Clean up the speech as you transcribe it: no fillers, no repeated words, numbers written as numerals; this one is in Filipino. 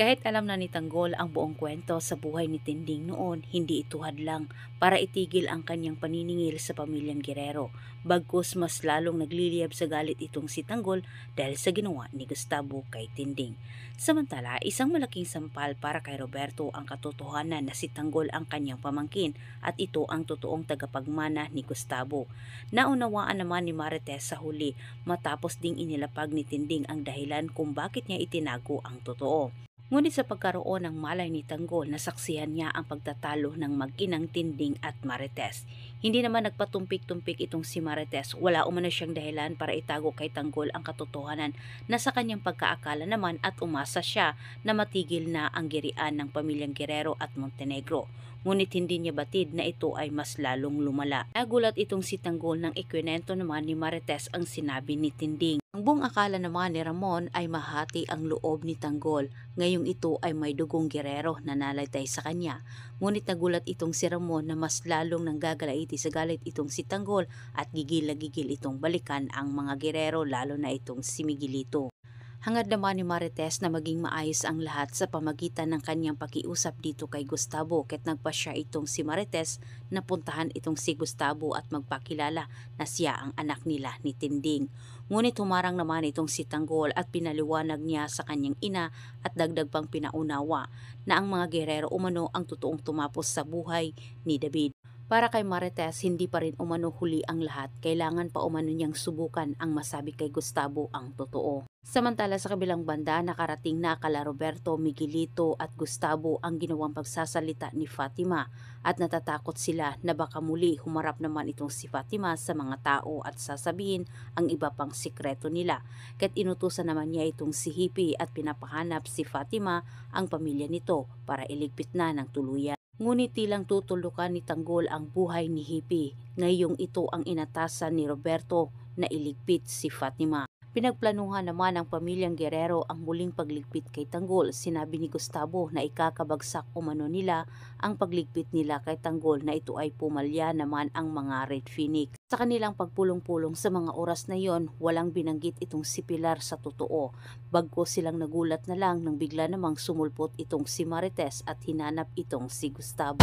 Kahit alam na ni Tanggol ang buong kwento sa buhay ni Tinding noon, hindi ito hadlang para itigil ang kanyang paniningil sa pamilyang Guerrero. Bagkus mas lalong nagliliyab sa galit itong si Tanggol dahil sa ginawa ni Gustavo kay Tinding. Samantala, isang malaking sampal para kay Roberto ang katotohanan na si Tanggol ang kanyang pamangkin at ito ang totoong tagapagmana ni Gustavo. Naunawaan naman ni Marites sa huli matapos ding inilapag ni Tinding ang dahilan kung bakit niya itinago ang totoo. Ngunit sa pagkaroon ng malay ni Tanggol, nasaksihan niya ang pagtatalo ng mag-inang Tinding at Marites. Hindi naman nagpatumpik-tumpik itong si Marites, wala umano siyang dahilan para itago kay Tanggol ang katotohanan na sa kanyang pagkaakala naman at umasa siya na matigil na ang girian ng pamilyang Guerrero at Montenegro. Ngunit hindi niya batid na ito ay mas lalong lumala. Nagulat itong si Tanggol nang ikwinento naman ni Marites ang sinabi ni Tinding. Ang buong akala naman ni Ramon ay mahati ang loob ni Tanggol, ngayong ito ay may dugong Guerrero na nalaytay sa kanya. Ngunit nagulat itong si Ramon na mas lalong nanggagalaiti sa galit itong si Tanggol at gigil na gigil itong balikan ang mga Guerrero lalo na itong si Miguelito. Hangad naman ni Marites na maging maayos ang lahat sa pamagitan ng kanyang pakiusap dito kay Gustavo ket nagpasya itong si Marites na puntahan itong si Gustavo at magpakilala na siya ang anak nila ni Tinding. Ngunit humarang naman itong si Tanggol at pinaliwanag niya sa kanyang ina at dagdag pang pinaunawa na ang mga Guerrero umano ang totoong tumapos sa buhay ni David. Para kay Marites, hindi pa rin umano huli ang lahat. Kailangan pa umano niyang subukan ang masabi kay Gustavo ang totoo. Samantala sa kabilang banda, nakarating na kala Roberto, Miguelito at Gustavo ang ginawang pagsasalita ni Fatima at natatakot sila na baka muli humarap naman itong si Fatima sa mga tao at sasabihin ang iba pang sikreto nila. Kaya't inutusan naman niya itong si Hippie at pinapahanap si Fatima ang pamilya nito para iligpit na ng tuluyan. Ngunit tilang tutulukan ni Tanggol ang buhay ni Hippie. Ngayong ito ang inatasan ni Roberto na iligpit si Fatima. Pinagplanuhan naman ng pamilyang Guerrero ang muling pagligpit kay Tanggol. Sinabi ni Gustavo na ikakabagsak umano nila ang pagligpit nila kay Tanggol na ito ay pumalya naman ang mga Red Phoenix. Sa kanilang pagpulong-pulong sa mga oras na yon, walang binanggit itong si Pilar sa totoo. Bagkus silang nagulat na lang nang bigla namang sumulpot itong si Marites at hinanap itong si Gustavo.